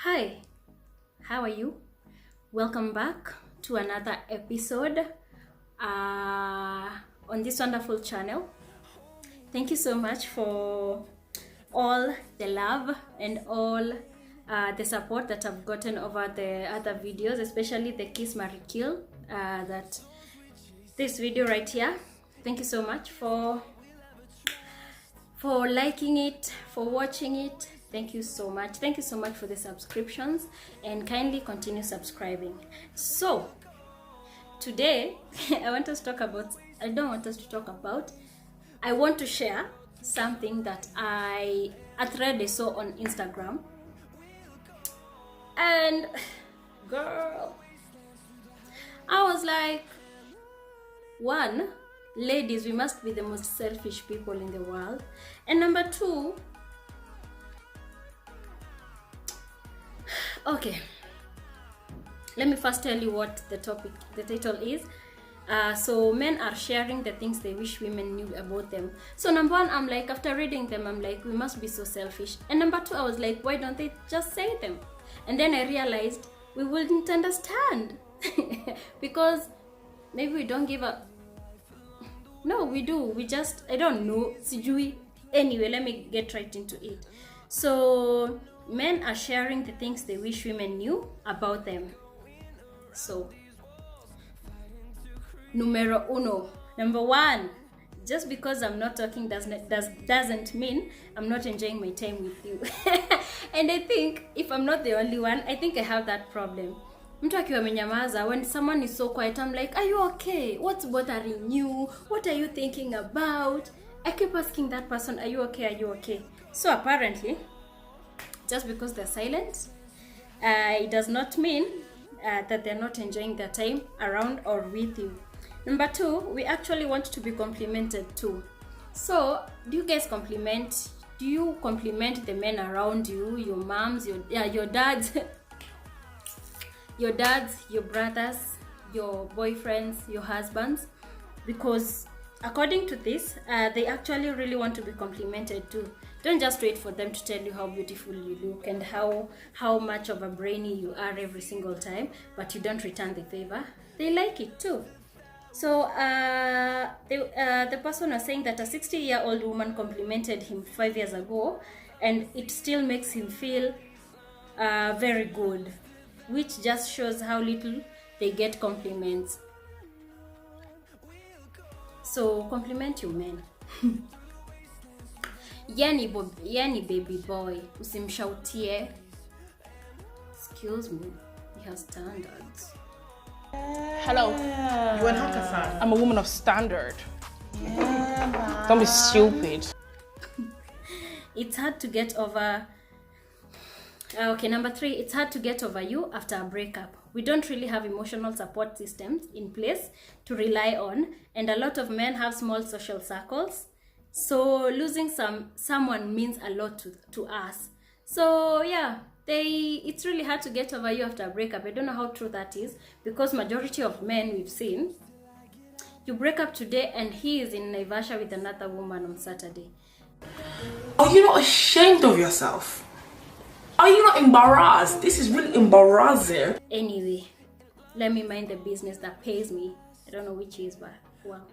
Hi, how are you? Welcome back to another episode on this wonderful channel. Thank you so much for all the love and all the support that I've gotten over the other videos, especially the Kiss, Marry, Kill, that this video right here. Thank you so much for liking it, for watching it. Thank you so much. Thank you so much for the subscriptions, and kindly continue subscribing. So today I want to share something that a thread I saw on Instagram, and girl, I was like, one, ladies, we must be the most selfish people in the world, and number two, okay, let me first tell you what the title is. So men are sharing the things they wish women knew about them. So number one, I'm like, after reading them, I'm like, we must be so selfish. And number two, I was like, why don't they just say them? And then I realized we wouldn't understand because maybe we don't give a... No, we do. We just, I don't know. Anyway, let me get right into it. So men are sharing the things they wish women knew about them. So numero uno, number one, just because I'm not talking doesn't mean I'm not enjoying my time with you. And I think if I'm not the only one, I think I have that problem. Mtu akiwa amenyamaza, when someone is so quiet, I'm like, are you okay? What's bothering you? What are you thinking about? I keep asking that person, are you okay? Are you okay? So apparently, just because they're silent, it does not mean that they're not enjoying their time around or with you. Number two, we actually want to be complimented too. So, do you guys compliment? Do you compliment the men around you, your moms, your dads, your dads, your brothers, your boyfriends, your husbands? Because according to this, they actually really want to be complimented too. Don't just wait for them to tell you how beautiful you look and how much of a brainy you are every single time, but you don't return the favor. They like it too. So the person was saying that a 60-year-old woman complimented him 5 years ago, and it still makes him feel very good, which just shows how little they get compliments. So compliment your men. Yani baby boy, usimshautie. Excuse me, he has standards. Hello. You and Hakka-san. I'm a woman of standard. Yeah, Don't be stupid. It's hard to get over... Okay, number three, it's hard to get over you after a breakup. We don't really have emotional support systems in place to rely on, and a lot of men have small social circles. So losing someone means a lot to us. So yeah, it's really hard to get over you after a breakup. I don't know how true that is, because majority of men we've seen, you break up today and he is in Naivasha with another woman on Saturday. Are you not ashamed of yourself? Are you not embarrassed? This is really embarrassing. Anyway, let me mind the business that pays me. I don't know which is, but well.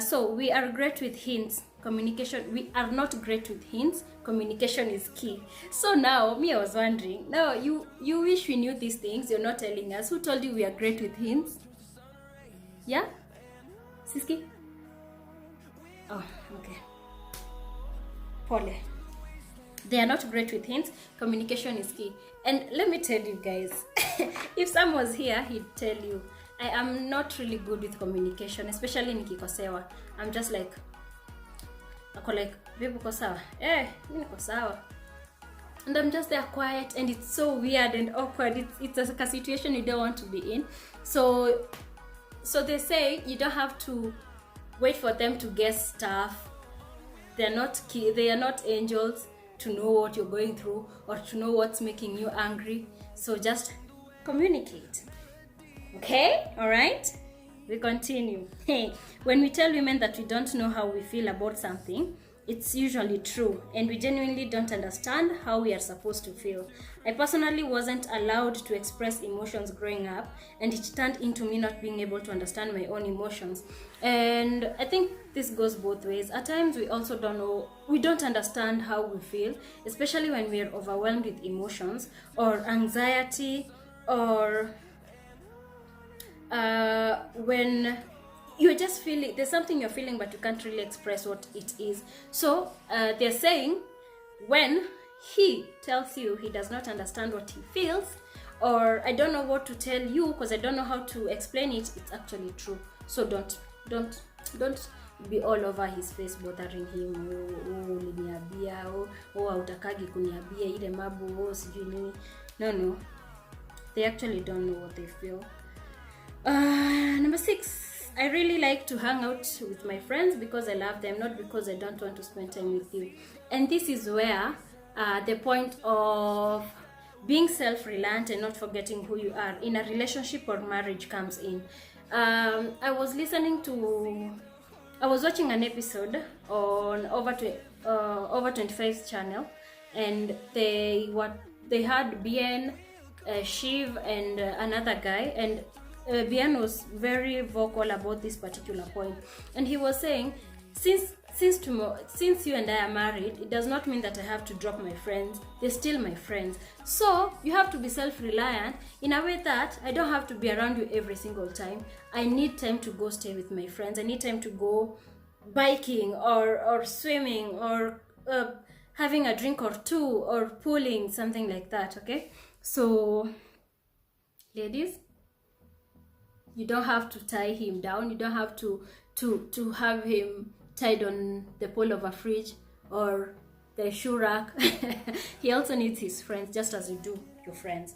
So we are great with hints. Communication, we are not great with hints. Communication is key. So now, I was wondering, now you wish we knew these things, you're not telling us. Who told you we are great with hints? Yeah? Siski? Oh, okay. Pole. They are not great with hints. Communication is key. And let me tell you guys, if Sam was here, he'd tell you, I am not really good with communication, especially nikikosewa. I'm just like, ako like, babe, uko sawa? Niko sawa. And I'm just there quiet, and it's so weird and awkward. It's like a situation you don't want to be in. So they say you don't have to wait for them to guess stuff. They are not angels to know what you're going through or to know what's making you angry. So just communicate. Okay? All right? We continue. When we tell women that we don't know how we feel about something, it's usually true, and we genuinely don't understand how we are supposed to feel. I personally wasn't allowed to express emotions growing up, and it turned into me not being able to understand my own emotions. And I think this goes both ways. At times we also we don't understand how we feel, especially when we are overwhelmed with emotions or anxiety, or when you're just feeling there's something you're feeling but you can't really express what it is. So they're saying when he tells you he does not understand what he feels, or I don't know what to tell you because I don't know how to explain it, it's actually true. So don't be all over his face bothering him. Uliniambia, hautakagi kuniambia ile mambo, sijui nini. No, they actually don't know what they feel. Number 6, I really like to hang out with my friends because I love them, not because I don't want to spend time with you. And this is where the point of being self-reliant and not forgetting who you are in a relationship or marriage comes in. I was watching an episode on Over 25's channel, and they had Bien, Shiv, and another guy, and Bien was very vocal about this particular point, and he was saying, since you and I are married, it does not mean that I have to drop my friends. They're still my friends. So you have to be self-reliant in a way that I don't have to be around you every single time. I need time to go stay with my friends. I need time to go biking or swimming or having a drink or two or pooling, something like that. Okay, so ladies, you don't have to tie him down. You don't have to have him tied on the pole of a fridge or the shoe rack. He also needs his friends, just as you do your friends.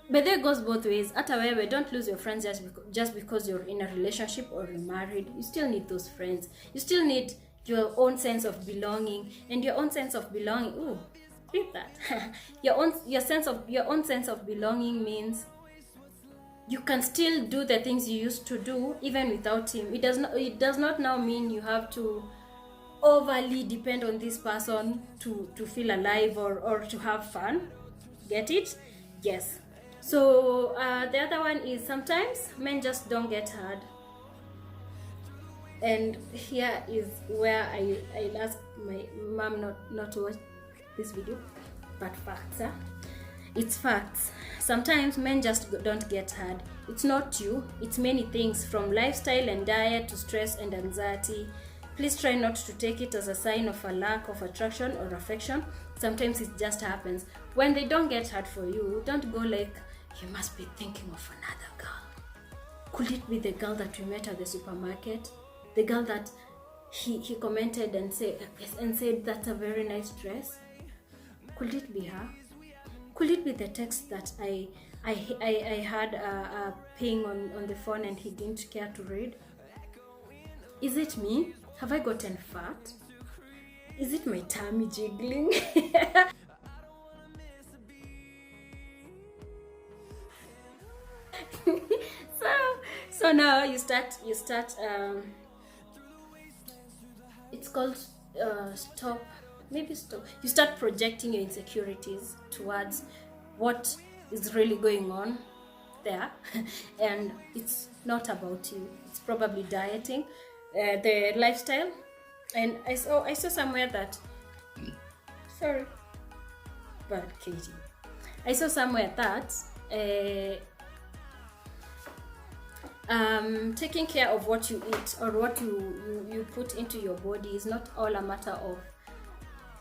But that goes both ways. Hata wewe, don't lose your friends just because you're in a relationship or you're married. You still need those friends. You still need your own sense of belonging, and your own sense of belonging. Ooh, read that. your own sense of belonging means you can still do the things you used to do even without him. It does not now mean you have to overly depend on this person to feel alive or to have fun. Get it? Yes. So the other one is sometimes men just don't get hard. And here is where I'll ask my mom not to watch this video, but facts. It's facts. Sometimes men just don't get hard. It's not you, it's many things, from lifestyle and diet to stress and anxiety. Please try not to take it as a sign of a lack of attraction or affection. Sometimes it just happens. When they don't get hard for you, don't go like, you must be thinking of another girl. Could it be the girl that we met at the supermarket? The girl that he commented and said that's a very nice dress? Could it be her? Could it be the text that I had a ping on the phone and he didn't care to read? Is it me? Have I gotten fat? Is it my tummy jiggling? so now you start it's called stop. You start projecting your insecurities towards what is really going on there. And it's not about you. It's probably dieting, the lifestyle. And I saw somewhere that sorry, but Katie, I saw somewhere that taking care of what you eat or what you put into your body is not all a matter of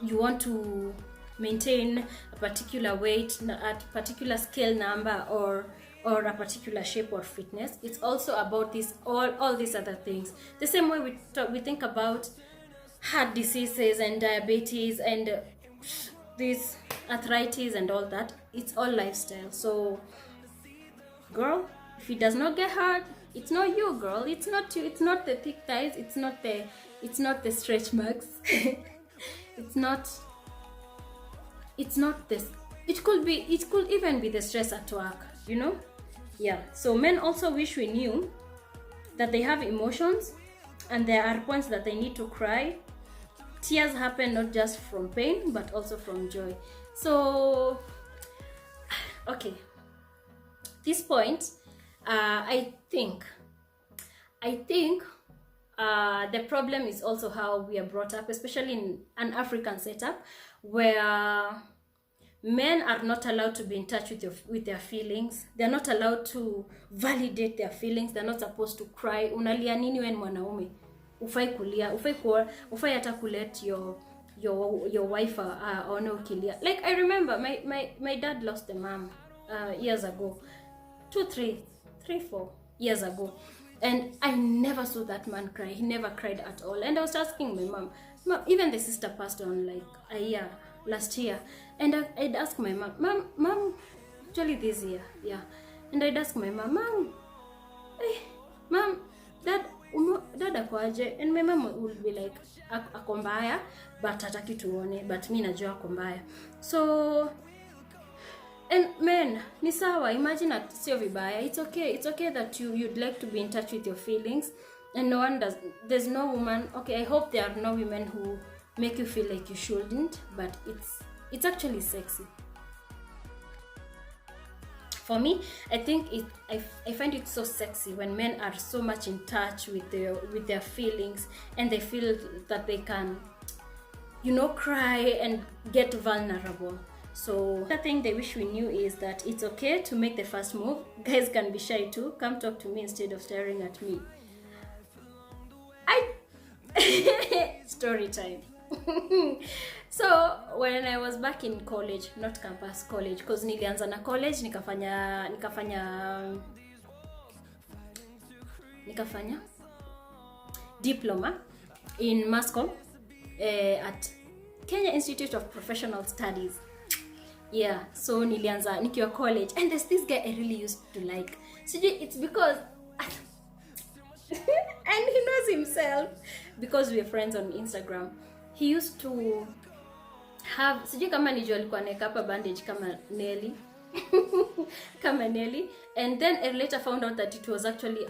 you want to maintain a particular weight, a particular scale number, or a particular shape or fitness. It's also about all these other things. The same way we think about heart diseases and diabetes and this arthritis and all that. It's all lifestyle. So girl, if it does not get hard, it's not you, girl. It's not you. It's not the thick thighs. It's not the stretch marks. It's not this. It could even be the stress at work, you know? Yeah. So men also wish we knew that they have emotions and there are points that they need to cry, tears happen not just from pain but also from joy. So okay, this point, I think the problem is also how we are brought up, especially in an African setup where men are not allowed to be in touch with their feelings. They're not allowed to validate their feelings. They're not supposed to cry. Unalia nini when mwanaume? Ufai kulia, ufai hata kulet your wife aone ukilia. Like I remember my dad lost a mom years ago. 4 years ago. And I never saw that man cry. He never cried at all. And I was asking my mom, even the sister passed on like a year, last year. And I'd ask my mom, actually this year, yeah. And I'd ask my mom, mom, dad akwaje? And my mom would be like, ako mbaya, but hataki tuone, but mi najua ako mbaya. So, and men, ni sawa, imagine at sio vibaya. It's okay that you'd like to be in touch with your feelings, and no one does. There's no woman, okay, I hope there are no women who make you feel like you shouldn't, but it's actually sexy. For me, I think I find it so sexy when men are so much in touch with their feelings, and they feel that they can, cry and get vulnerable. So the thing they wish we knew is that it's okay to make the first move. Guys can be shy too. Come talk to me instead of staring at me. Story time. So when I was back in college, not campus, college, because nilianza na college nikafanya diploma in mass comm at Kenya Institute of Professional Studies. Yeah, so nilianza nikiwa college, and there's this guy I really used to like. So it's because and he knows himself because we're friends on Instagram. He used to have, sijui kama nijua alikuwa anaweka hapa bandage kama Nelly. Kama Nelly. And then I later found out that it was actually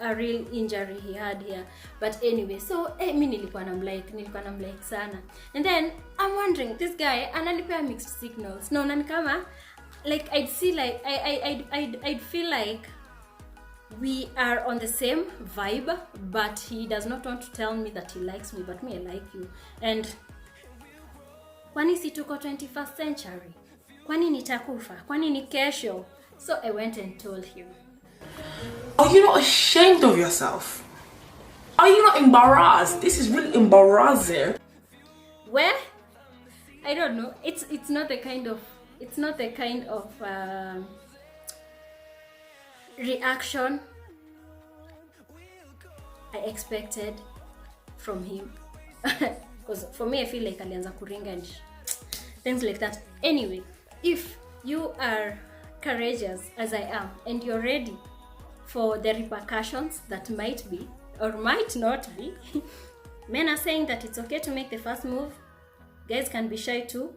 a real injury he had here. But anyway, so mi nilikuwa namlike sana. And then I'm wondering, this guy analipea mixed signals. No, nani kama like I'd see like I'd feel like we are on the same vibe, but he does not want to tell me that he likes me, but me I like you. And kwani si tuko 21st century? Kwani nitakufa? Kwani ni kesho? So I went and told him. Are you not ashamed of yourself? Are you not embarrassed? This is really embarrassing. Well, I don't know. It's not the kind of reaction I expected from him. Because for me, I feel like alianza kuringa and things like that. Anyway, if you are courageous as I am and you're ready for the repercussions that might be or might not be, men are saying that it's okay to make the first move. Guys can be shy too.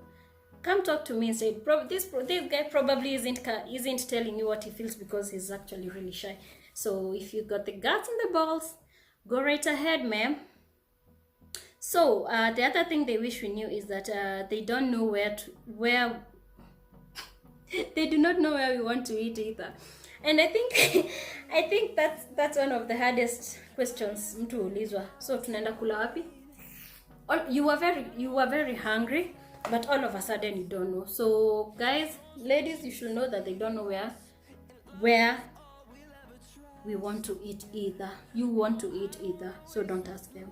Come talk to me instead. This guy probably isn't telling you what he feels because he's actually really shy. So if you got the guts and the balls, go right ahead, ma'am. So the other thing they wish we knew is that they don't know where they do not know where we want to eat either. And I think that's one of the hardest questions mtu ulizwa. So tunaenda kula wapi? You were very hungry, but all of a sudden you don't know. So guys, ladies, you should know that they don't know where we want to eat either. You want to eat either, so don't ask them.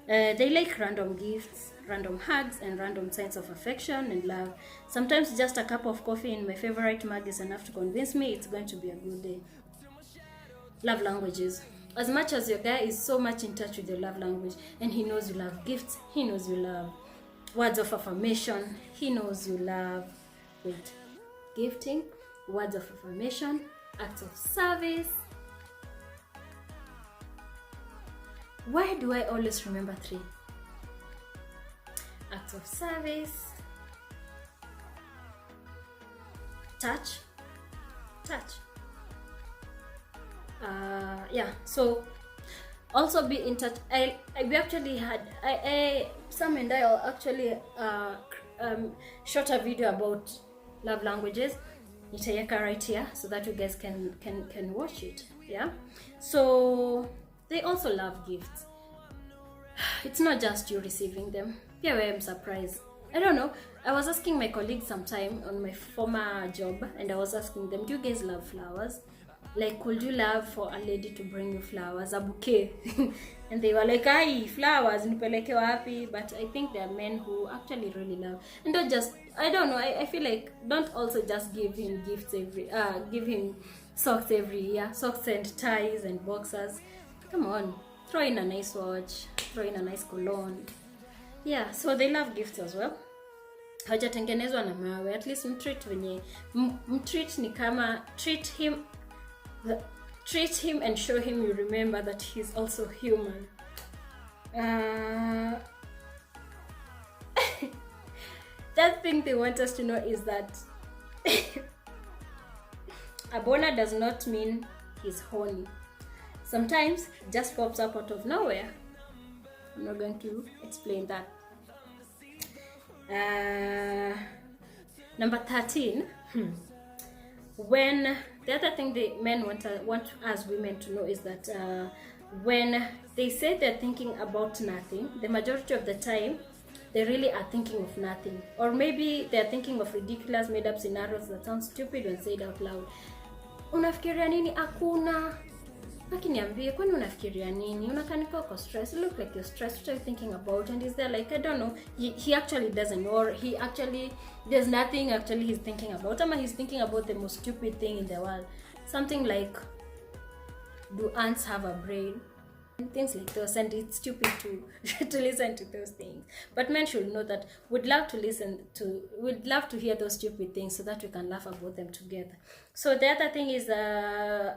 They like random gifts, random hugs, and random signs of affection and love. Sometimes just a cup of coffee in my favorite mug is enough to convince me it's going to be a good day. Love languages. As much as your guy is so much in touch with your love language, and he knows you love gifts, he knows you love words of affirmation, he knows you love gifting, words of affirmation, acts of service. Why do I always remember 3? Acts of service, touch. Yeah, so Also be in touch. We actually had Sam and I actually shot a video about love languages. Nitaweka right here so that you guys can watch it. Yeah, so they also love gifts. It's not just you receiving them. Yeah, I'm surprised. I don't know. I was asking my colleagues sometime on my former job, and I was asking them, do you guys love flowers? Like, would you love for a lady to bring you flowers, a bouquet? And they were like, "Ai, flowers, nipeleke wapi?" But I think there are men who actually really love, and don't just, I don't know, I feel like don't also just give him gifts give him socks every year, socks and ties and boxers. Come on, throw in a nice watch, throw in a nice cologne. Yeah, so they love gifts as well. Hajatengenezwa na mawe, at least mtreat venye mtreat ni kama treat him and show him you remember that he's also human. That thing they want us to know is that a boner does not mean he's horny. Sometimes it just pops up out of nowhere. I'm not going to explain that. Number 13. When the other thing the men want us women to know is that when they say they're thinking about nothing, the majority of the time they really are thinking of nothing, or maybe they're thinking of ridiculous made up scenarios that sound stupid when said out loud. Unafikiria nini? Hakuna. Akiniambie, kwani unafikiria nini? Unakanika uko stress. You look like you're stressed. What are you thinking about? And is there like, I don't know, he actually doesn't know, or he actually, there's nothing actually he's thinking about. Ama he's thinking about the most stupid thing in the world. Something like, do ants have a brain? And things like those, and it's stupid to listen to those things. But men should know that we'd love to hear those stupid things so that we can laugh about them together. So the other thing is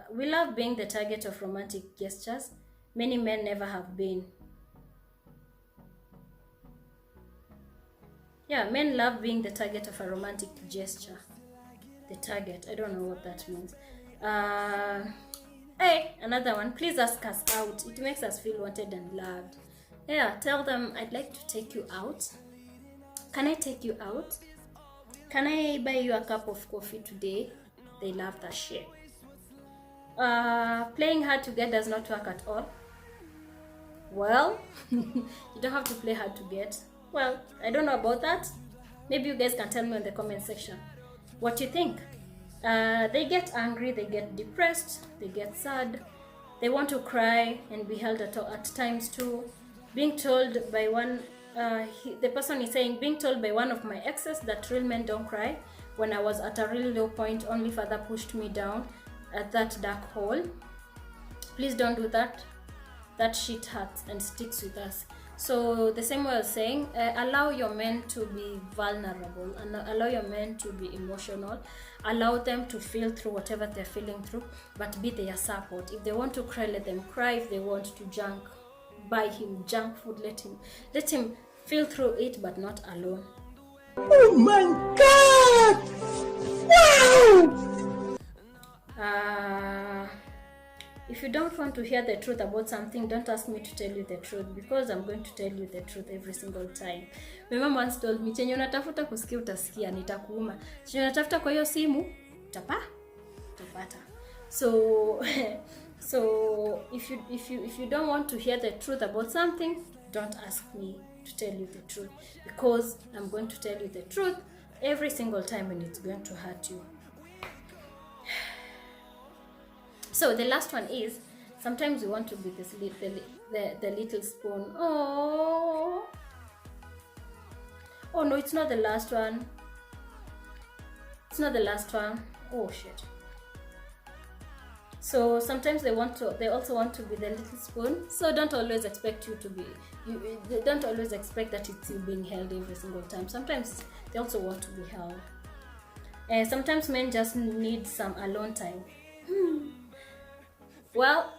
we love being the target of romantic gestures. Many men never have been. Yeah, men love being the target of a romantic gesture. The target, I don't know what that means. Hey, another one. Please ask us out. It makes us feel wanted and loved. Yeah, tell them, I'd like to take you out. Can I take you out? Can I buy you a cup of coffee today? They love that shit. Playing hard to get does not work at all. Well, you don't have to play hard to get. Well, I don't know about that. Maybe you guys can tell me in the comment section what you think. They get angry, they get depressed, they get sad, they want to cry and be held at times too. Being told by one, the person is saying, being told by one of my exes that real men don't cry when I was at a really low point only further pushed me down at that dark hole. Please don't do that. That shit hurts and sticks with us. So the same way I was saying, allow your men to be vulnerable, and allow your men to be emotional. Allow them to feel through whatever they're feeling through, but be their support. If they want to cry, let them cry. If they want to buy him junk food, let him feel through it, but not alone. Oh my God! Wow! If you don't want to hear the truth about something, don't ask me to tell you the truth, because I'm going to tell you the truth every single time. My mom once told me, chenye unatafuta kusikia utasikia, nitakuuma. Chenye unatafuta kwa hiyo simu, utapata. So if you don't want to hear the truth about something, don't ask me to tell you the truth, because I'm going to tell you the truth every single time, and it's going to hurt you. So the last one is, sometimes we want to be the little spoon. Oh no, it's not the last one. It's not the last one. Oh shit. So sometimes they also want to be the little spoon. So don't always expect don't always expect that it's you being held every single time. Sometimes they also want to be held. And sometimes men just need some alone time. Well,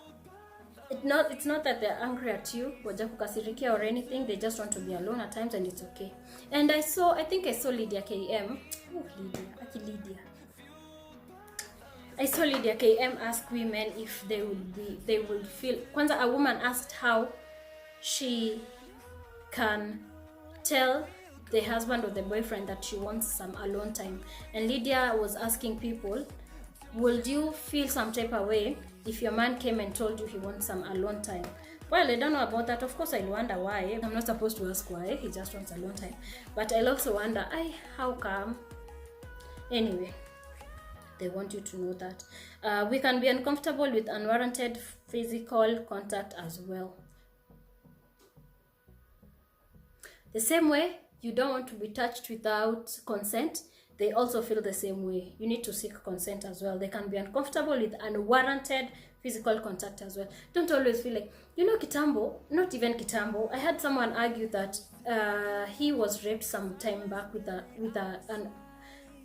it's not that they're angry at you, wajakukasirikia or anything. They just want to be alone at times, and it's okay. And I think I saw Lydia KM. Oh, Lydia. I saw Lydia KM ask women if they would feel. Kwanza, a woman asked how she can tell the husband or the boyfriend that she wants some alone time, and Lydia was asking people, would you feel some type of way if your man came and told you he wants some alone time? Well, I don't know about that. Of course, I wonder why. I'm not supposed to ask why. He just wants alone time. But I also wonder, how come? Anyway, they want you to know that. We can be uncomfortable with unwarranted physical contact as well. The same way you don't want to be touched without consent, they also feel the same way. You need to seek consent as well. They can be uncomfortable with unwarranted physical contact as well. Don't always feel like, kitambo, not even kitambo. I had someone argue that he was raped some time back with a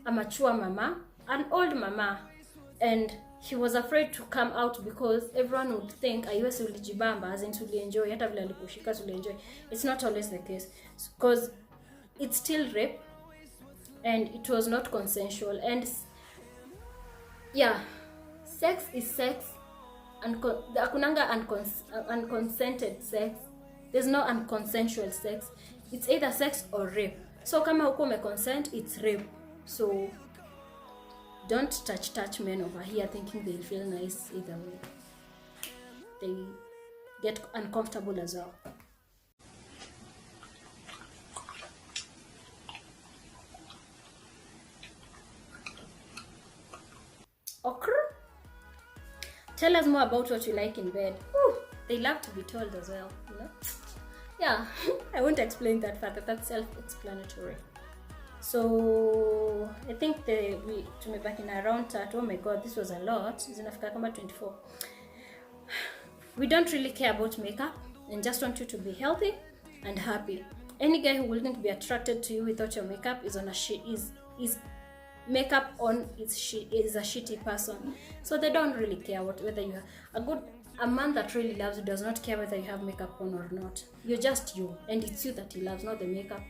mature mama, an old mama, and he was afraid to come out because everyone would think aiwezi ulijibamba, as in tulienjoy, hata vile alikushika tulienjoy. It's not always the case, because it's still rape and it was not consensual. And yeah, sex is sex. Akunanga unconsented sex. There's no unconsensual sex. It's either sex or rape. So kama huko consent, it's rape. So don't touch men over here thinking they'll feel nice either way. They get uncomfortable as well. Okay. Tell us more about what you like in bed. Ooh, they love to be told as well, Yeah, I won't explain that further. That's self-explanatory. So I think to me back in around that. Oh my god, this was a lot. Zinafika kama 24. We don't really care about makeup and just want you to be healthy and happy. Any guy who wouldn't be attracted to you without your makeup is makeup on is a shitty person. So they don't really care whether you have a man that really loves you does not care whether you have makeup on or not. You're just you, and it's you that he loves, not the makeup.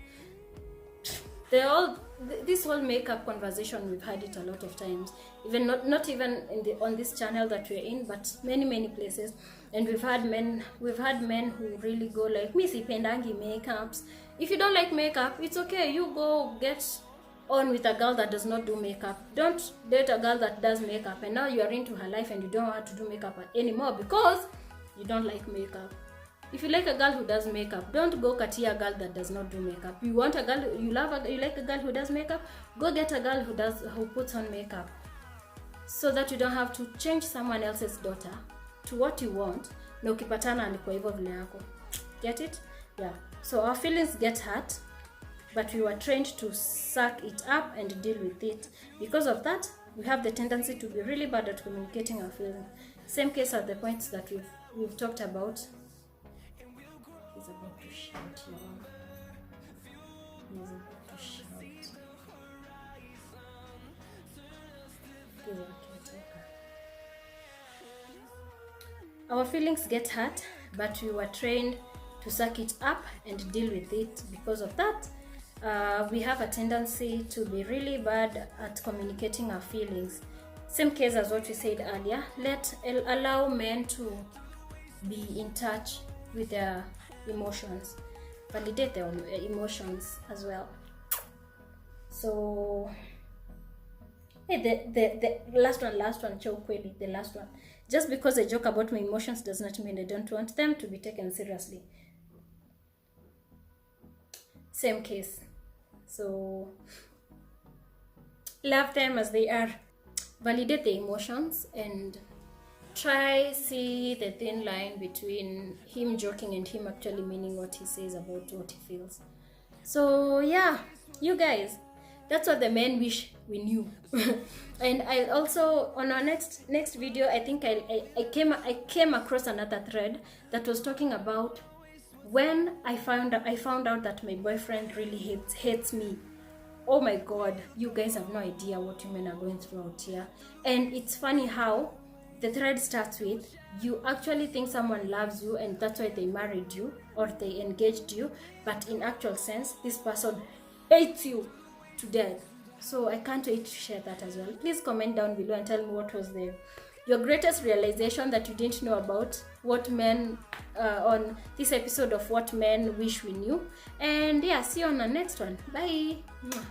This whole makeup conversation, we've had it a lot of times, even not even on this channel that we're in, but many places. And we've had men who really go like, "Mi sipendangi makeups." If you don't like makeup, it's okay. You go get on with a girl that does not do makeup. Don't date a girl that does makeup and now you are into her life and you don't want to do makeup anymore because you don't like makeup. If you like a girl who does makeup, don't go katia a girl that does not do makeup. You want a girl, you like a girl who does makeup, go get a girl who puts on makeup, so that you don't have to change someone else's daughter to what you want. Na ukipatana alikuwa hivyo vile yako. Get it? Yeah. So our feelings get hurt, but we were trained to suck it up and deal with it. Because of that, we have the tendency to be really bad at communicating our feelings. Same case at the points that we've talked about. He's about to shout, y'all. He's about to shout. He's about to talk. Our feelings get hurt, but we were trained to suck it up and deal with it. Because of that, we have a tendency to be really bad at communicating our feelings. Same case as what we said earlier. Allow men to be in touch with their emotions. Validate their emotions as well. So the last one, chokweli, the last one. Just because I joke about my emotions does not mean I don't want them to be taken seriously. Same case. So love them as they are. Validate the emotions and see the thin line between him joking and him actually meaning what he says about what he feels. So yeah, you guys, that's what the men wish we knew. And I also, on our next video, I think I came across another thread that was talking about when I found out that my boyfriend really hates me. Oh my god, you guys have no idea what women are going through out here. And it's funny how the thread starts with, you actually think someone loves you and that's why they married you or they engaged you, but in actual sense, this person hates you to death. So I can't wait to share that as well. Please comment down below and tell me what was your greatest realization that you didn't know about what men on this episode of What Men Wish We Knew. And yeah, see you on the next one. Bye. Mwah.